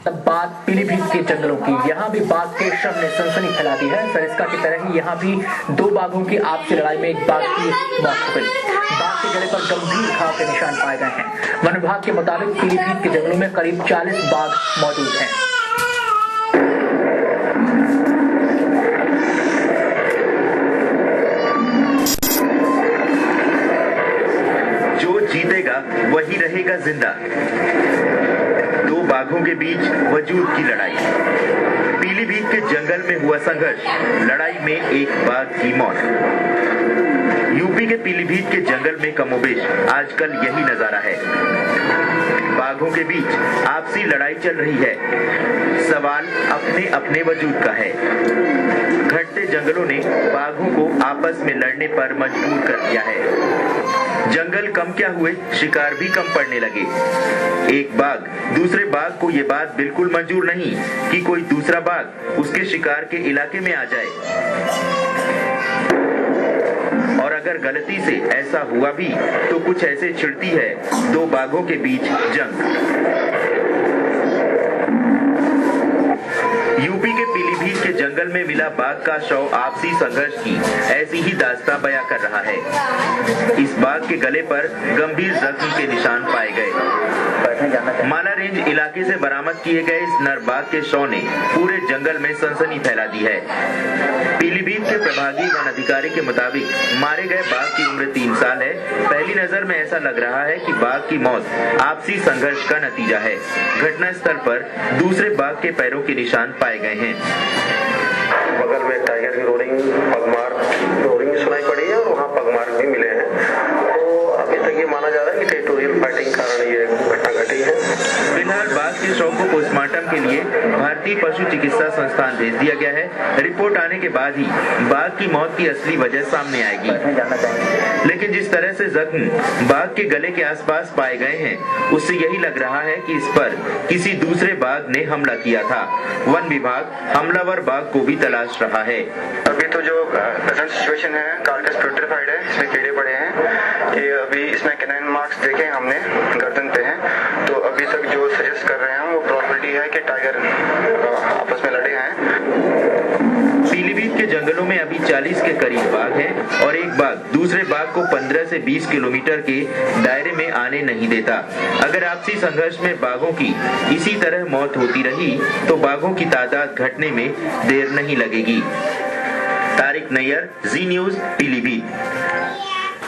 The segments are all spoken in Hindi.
बात पीलीभीत के जंगलों की। यहाँ भी बाघ के शव ने सनसनी फैला दी है। सरिस्का की तरह ही यहाँ भी दो बाघों की आपसी लड़ाई में एक बाघ की मौत हो गई। बाघ के गले पर गंभीर घाव के निशान पाए गए हैं। वन विभाग के मुताबिक पीलीभीत के जंगलों में करीब 40 बाघ मौजूद हैं। जो जीतेगा वही रहेगा जिंदा। दो बाघों के बीच वजूद की लड़ाई। पीलीभीत के जंगल में हुआ संघर्ष, लड़ाई में एक बाघ की मौत। यूपी के पीलीभीत के जंगल में कमोबेश आजकल यही नजारा है। बाघों के बीच आपसी लड़ाई चल रही है। सवाल अपने अपने वजूद का है। घटते जंगलों ने बाघों को आपस में लड़ने पर मजबूर कर दिया है। जंगल कम क्या हुए, शिकार भी कम पड़ने लगे। एक बाघ दूसरे बाघ को ये बात बिल्कुल मंजूर नहीं कि कोई दूसरा बाघ उसके शिकार के इलाके में आ जाए, और अगर गलती से ऐसा हुआ भी तो कुछ ऐसे छिड़ती है दो बाघों के बीच जंग। यूपी के पीलीभीत के जंगल में मिला बाघ का शव आपसी संघर्ष की ऐसी ही दास्तां बयां कर रहा है। इस बाघ के गले पर गंभीर जख्म के निशान पाए गए। माला रेंज इलाके से बरामद किए गए इस नर बाघ के शव ने पूरे जंगल में सनसनी फैला दी है। पीलीभीत के प्रभारी वन अधिकारी के मुताबिक मारे गए बाघ की उम्र 3 साल है। पहली नजर में ऐसा लग रहा है कि बाघ की मौत आपसी संघर्ष का नतीजा है। घटना स्थल पर दूसरे बाघ के पैरों के निशान पाए गए हैं। बगल में टाइगर की रोडिंग सुनाई पड़ी है और वहाँ पगमार्क भी मिले हैं। तो अभी तक ये माना जा रहा है कि टेरिटोरियल फाइटिंग कारण ये घटना घटी है। फिलहाल बाघ के शव को पोस्टमार्टम के लिए भारतीय पशु चिकित्सा संस्थान भेज दिया गया है। रिपोर्ट आने के बाद ही बाघ की मौत की असली वजह सामने आएगी। लेकिन जिस तरह से जख्म बाघ के गले के आसपास पाए गए हैं, उससे यही लग रहा है कि इस पर किसी दूसरे बाघ ने हमला किया था। वन विभाग हमलावर बाघ को भी तलाश रहा है। अभी तो जो प्रेजेंट सिचुएशन है, कार्कस प्यूट्रिफाइड है, इसमें कीड़े पड़े हैं। ये अभी इसमें कैनाइन मार्क्स देखे हमने, गर्दन पे हैं। तो अभी तक जो सजेस्ट कर रहे हैं वो प्रोबेबिलिटी है कि टाइगर आपस में लड़े हैं। पीलीभीत के जंगलों में अभी 40 के करीब बाघ हैं और एक बाघ दूसरे बाघ को 15 से 20 किलोमीटर के दायरे में आने नहीं देता। अगर आपसी संघर्ष में बाघों की इसी तरह मौत होती रही तो बाघों की तादाद घटने में देर नहीं लगेगी। तारिक नैयर, जी न्यूज, पीलीभीत।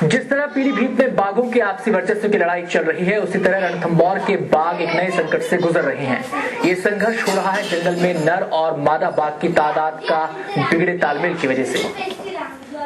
जिस तरह पीलीभीत में बाघों के आपसी वर्चस्व की लड़ाई चल रही है, उसी तरह रणथंभौर के बाघ एक नए संकट से गुजर रहे हैं। ये संघर्ष हो रहा है जंगल में नर और मादा बाघ की तादाद का बिगड़े तालमेल की वजह से।